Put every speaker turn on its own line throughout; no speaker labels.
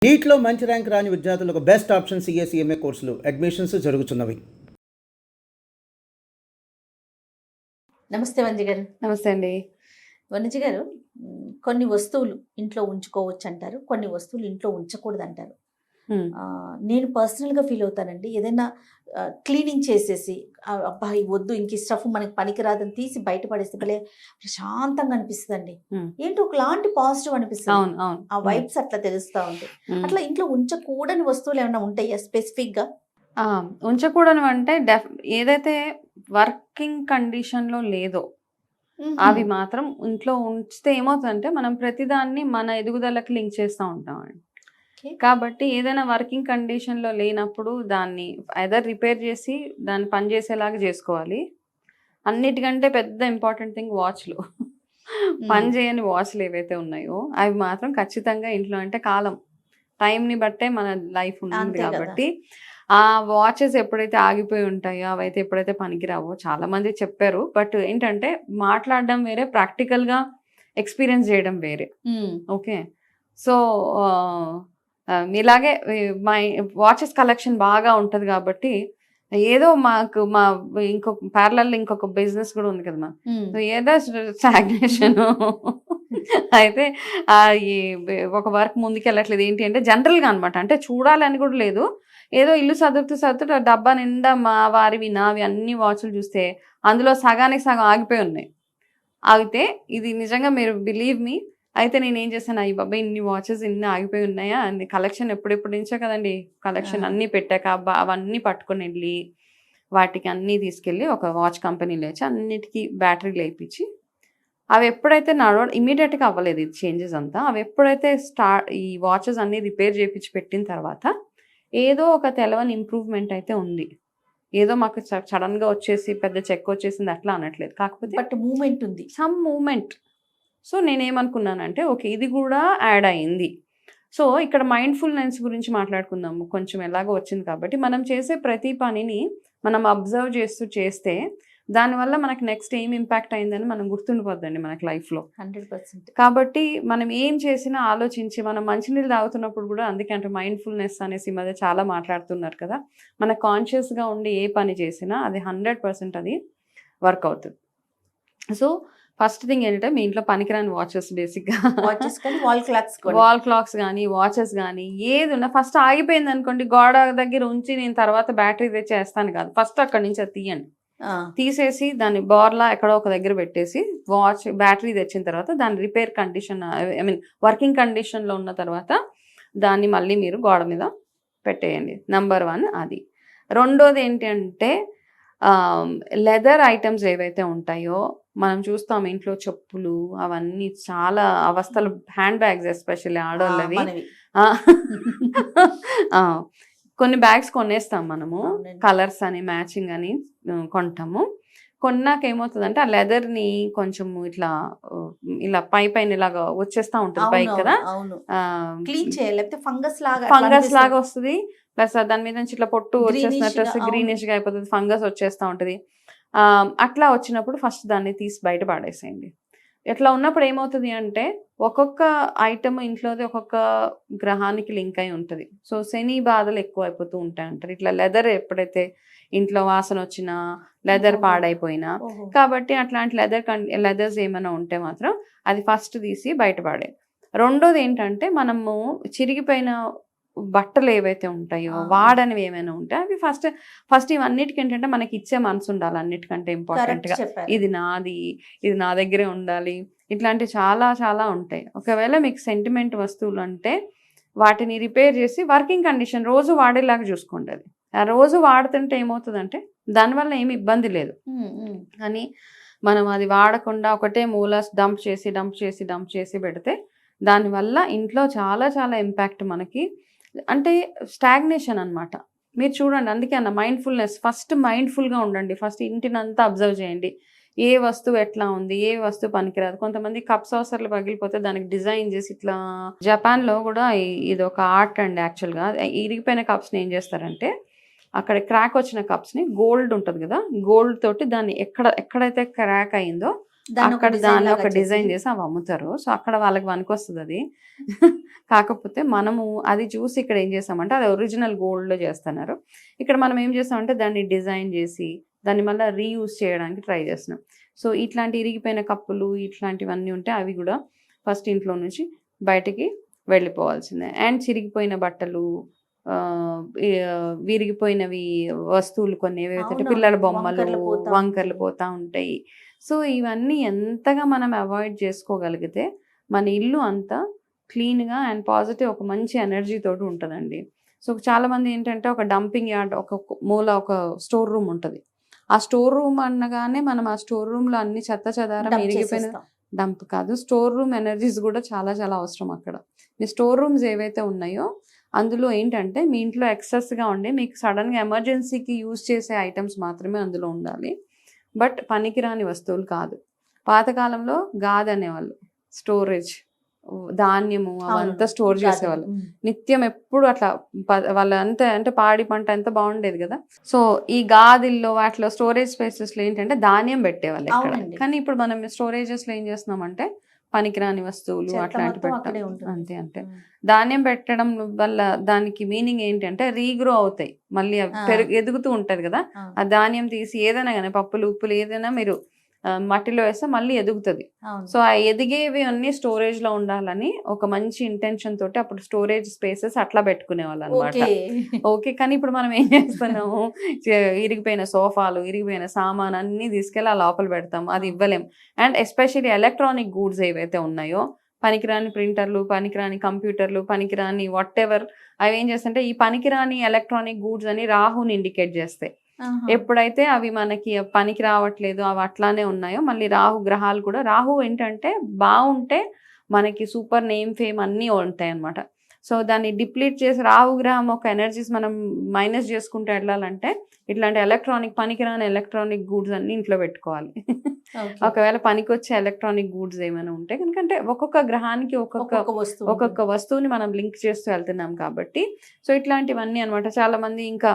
నీట్లో మంచి ర్యాంక్ రాని విద్యార్థులకు బెస్ట్ ఆప్షన్ సిఎస్ఈఎంఏ కోర్సులు అడ్మిషన్స్ జరుగుతున్నవి.
నమస్తే వంజి గారు.
నమస్తే అండి.
వనజ గారు, కొన్ని వస్తువులు ఇంట్లో ఉంచుకోవచ్చు అంటారు, కొన్ని వస్తువులు ఇంట్లో ఉంచకూడదు అంటారు. నేను పర్సనల్గా ఫీల్ అవుతానండి. ఏదైనా క్లీనింగ్ చేసేసి అబ్బా ఈ వద్దు, ఇంక ఈ స్టఫ్ మనకి పనికిరాదని తీసి బయటపడేస్తే భలే ప్రశాంతంగా అనిపిస్తుంది. ఏంటో ఒకలాంటి పాజిటివ్ అనిపిస్తుంది. ఆ వైబ్స్ అట్లా తెలుస్తూ ఉంటాయి. అట్లా ఇంట్లో ఉంచకూడని వస్తువులు ఏమైనా ఉంటాయా స్పెసిఫిక్గా?
ఉంచకూడదు అంటే ఏదైతే వర్కింగ్ కండిషన్లో లేదో అవి మాత్రం ఇంట్లో ఉంచితే ఏమవుతుందంటే మనం ప్రతిదాన్ని మన ఎదుగుదలకు లింక్ చేస్తూ ఉంటామండి. కాబట్టి ఏదైనా వర్కింగ్ కండిషన్లో లేనప్పుడు దాన్ని ఐదర్ రిపేర్ చేసి దాన్ని పనిచేసేలాగా చేసుకోవాలి. అన్నిటికంటే పెద్ద ఇంపార్టెంట్ థింగ్ వాచ్లు. పని చేయని వాచ్లు ఏవైతే ఉన్నాయో అవి మాత్రం ఖచ్చితంగా ఇంట్లో, అంటే కాలం టైంని బట్టే మన లైఫ్ ఉంటుంది కాబట్టి ఆ వాచెస్ ఎప్పుడైతే ఆగిపోయి ఉంటాయో అవైతే ఎప్పుడైతే పనికిరావో చాలా మంది చెప్పారు. బట్ ఏంటంటే మాట్లాడడం వేరే, ప్రాక్టికల్గా ఎక్స్పీరియన్స్ చేయడం వేరే. ఓకే, సో ఇలాగే మా వాచెస్ కలెక్షన్ బాగా ఉంటుంది కాబట్టి ఏదో మాకు ఇంకొక బిజినెస్ కూడా ఉంది కదా మా, ఏదో స్టాగ్నేషన్ అయితే ఈ ఒక వర్క్ ముందుకు వెళ్ళట్లేదు. ఏంటి అంటే జనరల్గా అనమాట, అంటే చూడాలని కూడా లేదు, ఏదో ఇల్లు సదురుతూ డబ్బా నిండా మా వారివి నావి అన్ని వాచ్లు చూస్తే అందులో సగానికి సగం ఆగిపోయి ఉన్నాయి. అయితే ఇది నిజంగా మీరు బిలీవ్ మీ, అయితే నేను ఏం చేశాను, అయ్యి బాబా ఇన్ని వాచెస్ ఇన్ని ఆగిపోయి ఉన్నాయా, అన్ని కలెక్షన్ ఎప్పుడెప్పుడు నుంచో కదండి కలెక్షన్ అన్నీ పెట్టాక అవన్నీ పట్టుకొని వెళ్ళి వాటికి అన్నీ తీసుకెళ్ళి ఒక వాచ్ కంపెనీలో వచ్చి అన్నిటికీ బ్యాటరీలు వేయించి అవి ఎప్పుడైతే ఇమీడియట్గా అవ్వలేదు ఇది చేంజెస్ అంతా, అవి ఎప్పుడైతే ఈ వాచెస్ అన్నీ రిపేర్ చేయించి పెట్టిన తర్వాత ఏదో ఒక తెలవని ఇంప్రూవ్మెంట్ అయితే ఉంది. ఏదో మాకు సడన్గా వచ్చేసి పెద్ద చెక్ వచ్చేసింది అట్లా అనట్లేదు, కాకపోతే
బట్ మూమెంట్ ఉంది,
సమ్ మూమెంట్. సో నేనేమనుకున్నానంటే ఓకే ఇది కూడా యాడ్ అయింది. సో ఇక్కడ మైండ్ఫుల్నెస్ గురించి మాట్లాడుకుందాము. కొంచెం ఎలాగో వచ్చింది కాబట్టి మనం చేసే ప్రతి పనిని మనం అబ్జర్వ్ చేస్తే దానివల్ల మనకు నెక్స్ట్ ఏం ఇంపాక్ట్ అయిందని మనం గుర్తుండిపోద్దండి మనకి లైఫ్లో
100%.
కాబట్టి మనం ఏం చేసినా ఆలోచించి, మనం మంచినీళ్ళు తాగుతున్నప్పుడు కూడా, అందుకే అంటే మైండ్ఫుల్నెస్ అనేసి మధ్య చాలా మాట్లాడుతున్నారు కదా, మన కాన్షియస్గా ఉండి ఏ పని చేసినా అది 100% అది వర్క్ అవుతుంది. సో ఫస్ట్ థింగ్ ఏంటంటే మీ ఇంట్లో పనికిరాని వాచెస్, బేసిక్గా వాల్ క్లాక్స్ కానీ వాచెస్ కానీ ఏది ఉన్నా ఫస్ట్ ఆగిపోయింది అనుకోండి, గోడ దగ్గర ఉంచి నేను తర్వాత బ్యాటరీ తెచ్చేస్తాను కాదు, ఫస్ట్ అక్కడి నుంచి అది తీయండి. తీసేసి దాన్ని బోర్లా ఎక్కడో ఒక దగ్గర పెట్టేసి వాచ్ బ్యాటరీ తెచ్చిన తర్వాత దాని రిపేర్ కండిషన్, వర్కింగ్ కండిషన్లో ఉన్న తర్వాత దాన్ని మళ్ళీ మీరు గోడ మీద పెట్టేయండి. నెంబర్ 1 అది. రెండోది ఏంటి అంటే లెదర్ ఐటమ్స్ ఏవైతే ఉంటాయో మనం చూస్తాం ఇంట్లో, చెప్పులు అవన్నీ చాలా అవస్థలు, హ్యాండ్ బ్యాగ్స్ ఎస్పెషల్లీ ఆడవాళ్ళవి. కొన్ని బ్యాగ్స్ కొనేస్తాం మనము, కలర్స్ అని మ్యాచింగ్ అని కొంటాము. కొన్నాక ఏమవుతుందంటే ఆ లెదర్ని కొంచెం ఇలా పైన ఇలాగా వచ్చేస్తూ ఉంటుంది పైకి కదా,
క్లీన్ చేయాలి,
ఫంగస్ లాగా వస్తుంది. ప్లస్ దాని మీద నుంచి ఇట్లా పొట్టు వచ్చేసినట్టు గ్రీనిష్గా అయిపోతుంది, ఫంగస్ వచ్చేస్తూ ఉంటుంది. అట్లా వచ్చినప్పుడు ఫస్ట్ దాన్ని తీసి బయట పాడేసేయండి. ఇట్లా ఉన్నప్పుడు ఏమవుతుంది అంటే ఒక్కొక్క ఐటమ్ ఇంట్లోది ఒక్కొక్క గ్రహానికి లింక్ అయి ఉంటుంది. సో శని బాధలు ఎక్కువ అయిపోతూ ఉంటాయి అంటారు. ఇట్లా లెదర్ ఎప్పుడైతే ఇంట్లో వాసన వచ్చినా, లెదర్ పాడైపోయినా, కాబట్టి అట్లాంటి లెదర్స్ ఏమైనా ఉంటే మాత్రం అది ఫస్ట్ తీసి బయటపడే. రెండోది ఏంటంటే మనము చిరిగిపోయిన బట్టలు ఏవైతే ఉంటాయో, వాడనివి ఏమైనా ఉంటాయి అవి ఫస్ట్ ఇవన్నిటికి ఏంటంటే మనకి ఇచ్చే మనసు ఉండాలి. అన్నిటికంటే ఇంపార్టెంట్గా ఇది నాది, ఇది నా దగ్గరే ఉండాలి, ఇట్లాంటివి చాలా చాలా ఉంటాయి. ఒకవేళ మీకు సెంటిమెంట్ వస్తువులు అంటే వాటిని రిపేర్ చేసి వర్కింగ్ కండిషన్ రోజు వాడేలాగా చూసుకోండి. అది ఆ రోజు వాడుతుంటే ఏమవుతుందంటే దానివల్ల ఏమి ఇబ్బంది లేదు, కానీ మనం అది వాడకుండా ఒకటే మూల డంప్ చేసి పెడితే దానివల్ల ఇంట్లో చాలా చాలా ఇంపాక్ట్ మనకి, అంటే స్టాగ్నేషన్ అనమాట. మీరు చూడండి, అందుకే అన్న మైండ్ఫుల్నెస్, ఫస్ట్ మైండ్ఫుల్గా ఉండండి. ఫస్ట్ ఇంటినంతా అబ్జర్వ్ చేయండి, ఏ వస్తువు ఎట్లా ఉంది, ఏ వస్తువు పనికిరాదు. కొంతమంది కప్స్ అవసరాలు పగిలిపోతే దానికి డిజైన్ చేసి ఇట్లా, జపాన్లో కూడా ఇది ఒక ఆర్ట్ అండి యాక్చువల్గా. ఇరిగిపోయిన కప్స్ని ఏం చేస్తారంటే అక్కడ క్రాక్ వచ్చిన కప్స్ని, గోల్డ్ ఉంటుంది కదా, గోల్డ్ తోటి దాన్ని ఎక్కడైతే క్రాక్ అయిందో అక్కడ దాన్ని ఒక డిజైన్ చేసి అవి అమ్ముతారు. సో అక్కడ వాళ్ళకి పనికొస్తుంది అది. కాకపోతే మనము అది చూసి ఇక్కడ ఏం చేస్తామంటే అది ఒరిజినల్ గోల్డ్లో చేస్తున్నారు. ఇక్కడ మనం ఏం చేస్తామంటే దాన్ని డిజైన్ చేసి దాన్ని మళ్ళీ రీయూజ్ చేయడానికి ట్రై చేస్తున్నాం. సో ఇట్లాంటి ఇరిగిపోయిన కప్పులు ఇట్లాంటివన్నీ ఉంటే అవి కూడా ఫస్ట్ ఇంట్లో నుంచి బయటికి వెళ్ళిపోవాల్సిందే. అండ్ చిరిగిపోయిన బట్టలు, విరిగిపోయినవి వస్తువులు కొన్ని ఏవైతే పిల్లల బొమ్మలు వంకర్లు పోతా ఉంటాయి. సో ఇవన్నీ ఎంతగా మనం అవాయిడ్ చేసుకోగలిగితే మన ఇల్లు అంతా క్లీన్గా అండ్ పాజిటివ్ ఒక మంచి ఎనర్జీ తోటి ఉంటుందండి. సో చాలామంది ఏంటంటే ఒక డంపింగ్ యార్డ్, ఒక మూల ఒక స్టోర్ రూమ్ ఉంటుంది. ఆ స్టోర్ రూమ్ అనగానే మనం ఆ స్టోర్ రూమ్లో అన్ని చెత్త చెదారం ఇరిగిపోయిన డంప్ కాదు, స్టోర్ రూమ్ ఎనర్జీస్ కూడా చాలా చాలా అవసరం అక్కడ. మీ స్టోర్ రూమ్స్ ఏవైతే ఉన్నాయో అందులో ఏంటంటే మీ ఇంట్లో ఎక్సెస్గా ఉండి మీకు సడన్గా ఎమర్జెన్సీకి యూజ్ చేసే ఐటమ్స్ మాత్రమే అందులో ఉండాలి. బట్ పనికిరాని వస్తువులు కాదు. పాతకాలంలో గాది అనేవాళ్ళు, స్టోరేజ్ ధాన్యము అవంతా స్టోర్ చేసేవాళ్ళు నిత్యం ఎప్పుడు అట్లా. వాళ్ళ అంత అంటే పాడి పంట ఎంత బాగుండేది కదా. సో ఈ గాదిల్లో వాటిలో స్టోరేజ్ స్పేసెస్ లో ఏంటంటే ధాన్యం పెట్టేవాళ్ళు ఎక్కడ. కానీ ఇప్పుడు మనం స్టోరేజెస్ లో ఏం చేస్తున్నామంటే పనికిరాని వస్తువులు అట్లాంటి పెట్టడం. అంతే అంటే ధాన్యం పెట్టడం వల్ల దానికి మీనింగ్ ఏంటంటే రీగ్రో అవుతాయి, మళ్ళీ ఎదుగుతూ ఉంటది కదా. ఆ ధాన్యం తీసి ఏదైనా కానీ పప్పులు ఉప్పులు ఏదైనా మీరు మట్టిలో వేస్తే మళ్ళీ ఎదుగుతుంది. సో ఆ ఎదిగేవి అన్ని స్టోరేజ్ లో ఉండాలని ఒక మంచి ఇంటెన్షన్ తోటి అప్పుడు స్టోరేజ్ స్పేసెస్ అట్లా పెట్టుకునే వాళ్ళు అనమాట. ఓకే, కానీ ఇప్పుడు మనం ఏం చేస్తున్నాము, ఇరిగిపోయిన సోఫాలు, ఇరిగిపోయిన సామాన్ అన్ని తీసుకెళ్ళి ఆ లోపల పెడతాం, అది ఇవ్వలేం. అండ్ ఎస్పెషల్లీ ఎలక్ట్రానిక్ గూడ్స్ ఏవైతే ఉన్నాయో, పనికిరాని ప్రింటర్లు, పనికిరాని కంప్యూటర్లు, పనికిరాని వాట్ ఎవర్, అవి ఏం చేస్తుంటే ఈ పనికిరాని ఎలక్ట్రానిక్ గూడ్స్ అని రాహుని ఇండికేట్ చేస్తాయి. ఎప్పుడైతే అవి మనకి పనికి రావట్లేదు, అవి అట్లానే ఉన్నాయో, మళ్ళీ రాహు గ్రహాలు కూడా, రాహు ఏంటంటే బాగుంటే మనకి సూపర్ నేమ్ ఫేమ్ అన్నీ ఉంటాయి అనమాట. సో దాన్ని డిప్లీట్ చేసి రాహు గ్రహం ఒక ఎనర్జీస్ మనం మైనస్ చేసుకుంటూ వెళ్ళాలంటే ఇట్లాంటి పనికిరాని ఎలక్ట్రానిక్ గూడ్స్ అన్ని ఇంట్లో పెట్టుకోవాలి. ఒకవేళ పనికొచ్చే ఎలక్ట్రానిక్ గూడ్స్ ఏమైనా ఉంటే కనుకంటే ఒక్కొక్క గ్రహానికి ఒక్కొక్క వస్తువుని మనం లింక్ చేస్తూ వెళ్తున్నాం కాబట్టి. సో ఇట్లాంటివన్నీ అనమాట. చాలా మంది ఇంకా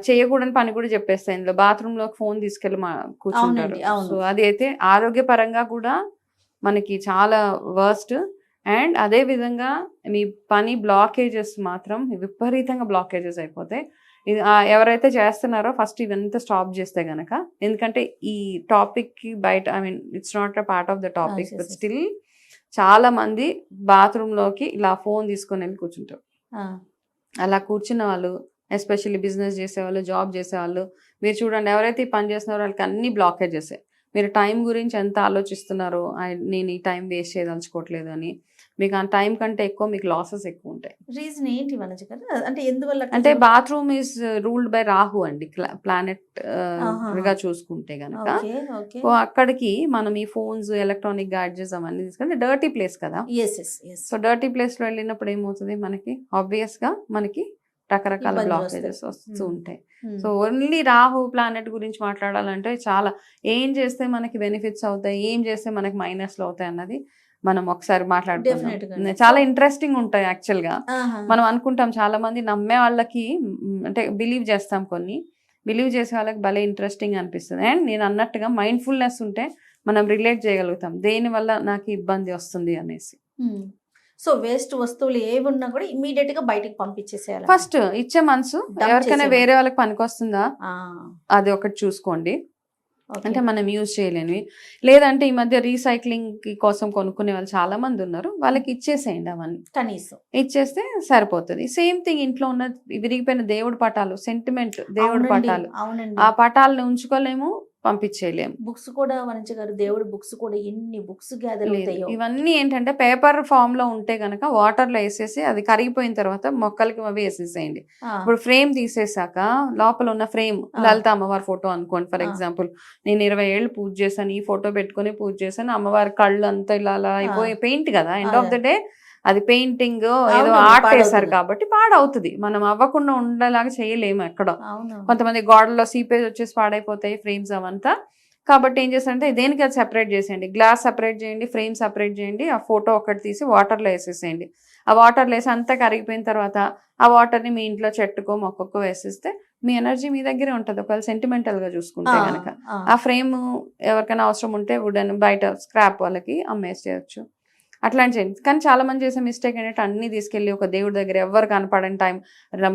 చేయకూడని పని కూడా చెప్పేస్తాయి ఇందులో. బాత్రూమ్ లో ఫోన్ తీసుకెళ్ళి కూర్చుంటారు. సో అది అయితే ఆరోగ్యపరంగా కూడా మనకి చాలా వర్స్ట్. అండ్ అదే విధంగా మీ పని బ్లాకేజెస్ మాత్రం విపరీతంగా బ్లాకేజెస్ అయిపోతాయి. ఇది ఎవరైతే చేస్తున్నారో ఫస్ట్ ఇవంతా స్టాప్ చేస్తే గనక, ఎందుకంటే ఈ టాపిక్ కి బయట, I mean it's not a part of the topic, but still చాలా మంది బాత్రూమ్ లోకి ఇలా ఫోన్ తీసుకొని వెళ్ళి కూర్చుంటారు. అలా కూర్చున్న వాళ్ళు, ఎస్పెషల్లీ బిజినెస్ చేసేవాళ్ళు, జాబ్ చేసేవాళ్ళు, మీరు చూడండి ఎవరైతే ఈ పని చేస్తున్నారో వాళ్ళకి అన్ని బ్లాకేజెస్. మీరు టైం గురించి ఎంత ఆలోచిస్తున్నారో, నేను ఈ టైం వేస్ట్ చేయదలుచుకోవట్లేదు అని, మీకు ఆ టైం కంటే ఎక్కువ మీకు లాసెస్ ఎక్కువ ఉంటాయి.
రీజన్ ఏంటి వనజ గారు? అంటే ఎందువల్ల?
అంటే bathroom is ruled by Rahu అండి, ప్లానెట్ గా చూసుకుంటే గనక. అక్కడికి మనం ఈ ఫోన్స్, ఎలక్ట్రానిక్ గ్యాడ్జెట్స్ అవన్నీ తీసుకుంటే డర్టీ ప్లేస్ కదా. సో డర్టీ ప్లేస్ లో వెళ్ళినప్పుడు ఏమవుతుంది, మనకి ఆబ్వియస్ గా మనకి రకరకాల బ్లాకేజెస్ వస్తూ ఉంటాయి. సో ఓన్లీ రాహు ప్లానెట్ గురించి మాట్లాడాలంటే చాలా, ఏం చేస్తే మనకి బెనిఫిట్స్ అవుతాయి, ఏం చేస్తే మనకి మైనస్లు అవుతాయి అన్నది మనం ఒకసారి మాట్లాడుకుందాం. చాలా ఇంట్రెస్టింగ్ ఉంటాయి యాక్చువల్ గా. మనం అనుకుంటాం, చాలా మంది నమ్మే వాళ్ళకి అంటే బిలీవ్ చేస్తాం, కొన్ని బిలీవ్ చేసే వాళ్ళకి భలే ఇంట్రెస్టింగ్ అనిపిస్తుంది. అండ్ నేను అన్నట్టుగా మైండ్ఫుల్నెస్ ఉంటే మనం రిలేట్ చేయగలుగుతాం దేని వల్ల నాకు ఇబ్బంది వస్తుంది అనేసి.
సో వేస్ట్ వస్తువులు ఏవి ఉన్నా కూడా ఇమీడియట్ గా బయటకు పంపించేసేయాలి.
ఫస్ట్ ఇచ్చే మనసు, ఎవరికైనా వేరే వాళ్ళకి పనికొస్తుందా అది ఒకటి చూసుకోండి. అంటే మనం యూజ్ చేయలేనివి, లేదంటే ఈ మధ్య రీసైక్లింగ్ కోసం కొనుక్కునే వాళ్ళు చాలా మంది ఉన్నారు, వాళ్ళకి ఇచ్చేసేయండి. అవన్నీ కనీసం ఇచ్చేస్తే సరిపోతుంది. సేమ్ థింగ్ ఇంట్లో ఉన్న విరిగిపోయిన దేవుడి పటాలు, సెంటిమెంట్ దేవుడి పటాలు, ఆ పటాలను ఉంచుకోలేము, పంపించేయలేము.
బుక్స్ కూడా వనజ గారు, దేవుడి బుక్స్ కూడా ఎన్ని బుక్స్ గ్యాదర్ అవుతాయో.
ఇవన్నీ ఏంటంటే పేపర్ ఫామ్ లో ఉంటే గనక వాటర్ లో వేసేసి అది కరిగిపోయిన తర్వాత మొక్కలకి అవి వేసేసేయండి. ఇప్పుడు ఫ్రేమ్ తీసేసాక లోపల ఉన్న ఫ్రేమ్, లలిత అమ్మవారి ఫోటో అనుకోండి ఫర్ ఎగ్జాంపుల్, నేను 20 ఏళ్ళు పూజ చేశాను, ఈ ఫోటో పెట్టుకుని పూజ చేశాను, అమ్మవారి కళ్ళు అంతా ఇలా అలా అయిపోయి పెయింట్ కదా, ఎండ్ ఆఫ్ ద డే అది పెయింటింగ్ ఏదో ఆర్ట్ వేశారు కాబట్టి పాడవుతుంది. మనం అవ్వకుండా ఉండేలాగా చేయలేము ఎక్కడ. కొంతమంది గోడల్లో సీపేజ్ వచ్చేసి పాడైపోతాయి ఫ్రేమ్స్ అవంతా. కాబట్టి ఏం చేస్తారంటే దేనికి అది సెపరేట్ చేసేయండి, గ్లాస్ సెపరేట్ చేయండి, ఫ్రేమ్ సెపరేట్ చేయండి, ఆ ఫోటో ఒకటి తీసి వాటర్లో వేసేసేయండి. ఆ వాటర్లో వేసి అంతా కరిగిపోయిన తర్వాత ఆ వాటర్ని మీ ఇంట్లో చెట్టుకో మొక్కకో వేసేస్తే మీ ఎనర్జీ మీ దగ్గరే ఉంటుంది ఒకవేళ sentimental గా చూసుకుంటే కనుక. ఆ ఫ్రేమ్ ఎవరికైనా అవసరం ఉంటే వుడెన్ బయట స్క్రాప్ వాళ్ళకి అమ్మేసేయచ్చు, అట్లాంటి చేయండి. కానీ చాలా మంది చేసే మిస్టేక్ ఏంటంటే అన్ని తీసుకెళ్ళి ఒక దేవుడి దగ్గర ఎవరు కనపడని టైం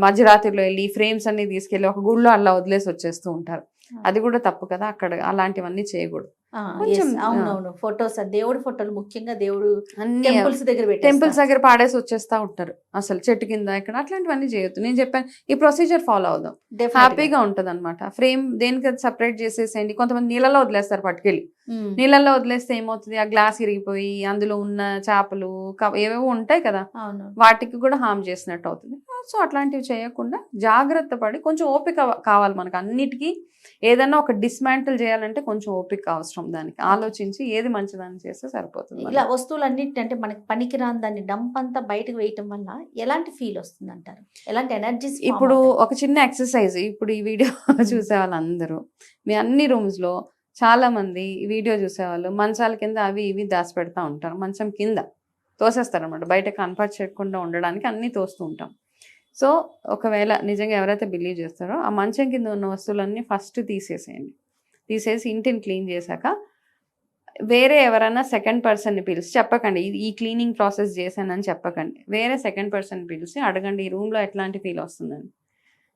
మధ్యరాత్రిలో వెళ్ళి ఫ్రేమ్స్ అన్ని తీసుకెళ్ళి ఒక గుళ్ళో అలా వదిలేసి వచ్చేస్తూ ఉంటారు. అది కూడా తప్పు కదా, అక్కడ అలాంటివన్నీ చేయకూడదు. కొంచెం,
అవునవును, ఫొటోస్ దేవుడి ఫోటోలు ముఖ్యంగా దేవుడు
అన్ని
టెంపుల్స్ దగ్గర
టెంపుల్స్ దగ్గర పాడేసి వచ్చేస్తా ఉంటారు, అసలు చెట్టు కింద ఇక్కడ అట్లాంటివన్నీ చేయొద్దు. నేను చెప్పాను ఈ ప్రొసీజర్ ఫాలో అవుదాం, హ్యాపీగా ఉంటది అనమాట. ఫ్రేమ్ దేనికి సపరేట్ చేసేసేయండి. కొంతమంది నీళ్ళలో వదిలేస్తారు పట్టుకెళ్ళి, నీళ్ళల్లో వదిలేస్తే ఏమవుతుంది, ఆ గ్లాస్ ఇరిగిపోయి అందులో ఉన్న చేపలు ఏవేవో ఉంటాయి కదా,
అవును,
వాటికి కూడా హామ్ చేసినట్టు అవుతుంది. సో అట్లాంటివి చేయకుండా జాగ్రత్త పడి కొంచెం ఓపిక కావాలి మనకు. అన్నిటికీ ఏదైనా ఒక డిస్మాంటిల్ చేయాలంటే కొంచెం ఓపిక అవసరం, దానికి ఆలోచించి ఏది మంచిదని చేస్తే సరిపోతుంది.
ఇలా వస్తువులన్నిటి అంటే మనకి పనికిరాని దాన్ని డంప్ అంతా బయటకు వేయటం వల్ల ఎలాంటి ఫీల్ వస్తుంది అంటారు, ఎలాంటి ఎనర్జీస్?
ఇప్పుడు ఒక చిన్న ఎక్సర్సైజ్, ఇప్పుడు ఈ వీడియో చూసే వాళ్ళందరూ మీ అన్ని రూమ్స్ లో చాలా మంది ఈ వీడియో చూసేవాళ్ళు మంచాల కింద అవి ఇవి దాచి పెడతా ఉంటారు, మంచం కింద తోసేస్తారు అనమాట, బయట కన్ఫర్ట్ చేయకుండా ఉండడానికి అన్ని తోస్తూ ఉంటాం. సో ఒకవేళ నిజంగా ఎవరైతే బిలీవ్ చేస్తారో ఆ మంచం కింద ఉన్న వస్తువులన్నీ ఫస్ట్ తీసేసేయండి. తీసేసి ఇంటిని క్లీన్ చేశాక వేరే ఎవరైనా సెకండ్ పర్సన్ని పిలిచి చెప్పకండి, ఈ క్లీనింగ్ ప్రాసెస్ చేశానని చెప్పకండి. వేరే సెకండ్ పర్సన్ పిలిచి అడగండి, ఈ రూమ్లో ఎట్లాంటి ఫీల్ వస్తుందని.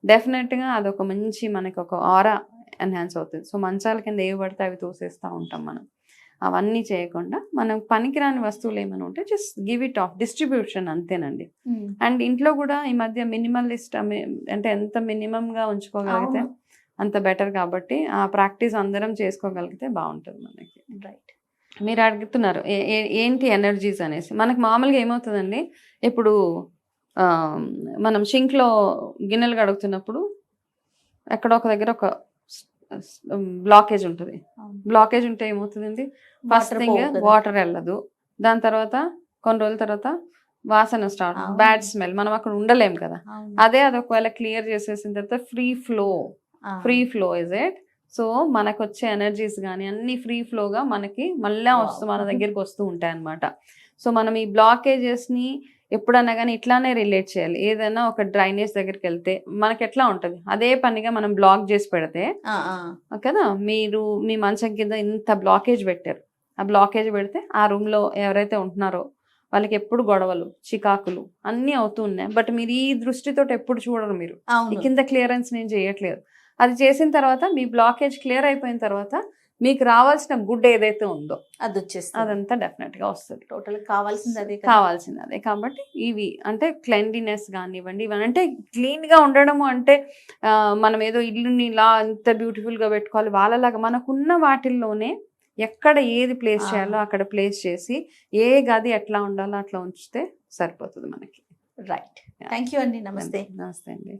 డెఫినెట్గా అదొక మంచి మనకి ఒక ఆరా ఎన్హాన్స్ అవుతుంది. సో మంచాల కింద ఏవి పడితే అవి తోసేస్తూ ఉంటాం మనం. అవన్నీ చేయకుండా మనం పనికిరాని వస్తువులు ఏమైనా ఉంటే just give it of, distribution అంతేనండి. అండ్ ఇంట్లో కూడా ఈ మధ్య మినిమలిస్ట్ అంటే ఎంత మినిమంగా ఉంచుకోగలిగితే అంత బెటర్. కాబట్టి ఆ ప్రాక్టీస్ అందరం చేసుకోగలిగితే బాగుంటుంది మనకి.
రైట్.
మీరు అడుగుతున్నారు ఏంటి ఎనర్జీస్ అనేసి. మనకు మామూలుగా ఏమవుతుందండి, ఇప్పుడు మనం షింక్లో గిన్నెలు కడుగుతున్నప్పుడు ఎక్కడో ఒక దగ్గర ఒక బ్లాకేజ్ ఉంటుంది. బ్లాకేజ్ ఉంటే ఏమవుతుందండి, ఫస్ట్ థింగ్ వాటర్ వెళ్ళదు, దాని తర్వాత కొన్ని రోజుల తర్వాత వాసన స్టార్ట్, బ్యాడ్ స్మెల్, మనం అక్కడ ఉండలేం కదా. అదే అది ఒకవేళ క్లియర్ చేసేసిన తర్వాత free flow is it. So మనకు వచ్చే ఎనర్జీస్ కానీ అన్ని ఫ్రీ ఫ్లోగా మనకి మళ్ళీ మన దగ్గరికి వస్తూ ఉంటాయి అన్నమాట. సో మనం ఈ బ్లాకేజెస్ని ఎప్పుడన్నా కానీ ఇట్లానే రిలేట్ చేయాలి. ఏదైనా ఒక డ్రైనేజ్ దగ్గరికి వెళ్తే మనకి ఎట్లా ఉంటుంది, అదే పనిగా మనం బ్లాక్ చేసి పెడితే కదా, మీరు మీ మంచం కింద ఇంత బ్లాకేజ్ పెట్టారు, ఆ బ్లాకేజ్ పెడితే ఆ రూమ్లో ఎవరైతే ఉంటున్నారో వాళ్ళకి ఎప్పుడు గొడవలు చికాకులు అన్నీ అవుతూ ఉన్నాయి. బట్ మీరు ఈ దృష్టితో ఎప్పుడు చూడరు, మీరు కింద క్లియరెన్స్ నేను చేయట్లేదు. అది చేసిన తర్వాత మీ బ్లాకేజ్ క్లియర్ అయిపోయిన తర్వాత మీకు రావాల్సిన గుడ్ ఏదైతే ఉందో అది వచ్చేస్తుంది, అదంతా డెఫినెట్ గా వస్తుంది.
టోటల్ కావాల్సింది
అదే. కాబట్టి ఇవి అంటే క్లెన్లీనెస్ కానివ్వండి, ఇవన్నీ అంటే క్లీన్ గా ఉండడము అంటే మనం ఏదో ఇల్లుని ఇలా అంత బ్యూటిఫుల్ గా పెట్టుకోవాలి వాళ్ళలాగా, మనకున్న వాటిల్లోనే ఎక్కడ ఏది ప్లేస్ చేయాలో అక్కడ ప్లేస్ చేసి ఏ గది ఎట్లా ఉండాలో అట్లా ఉంచితే సరిపోతుంది మనకి.
రైట్. థ్యాంక్ యూ అండి. నమస్తే.
నమస్తే అండి.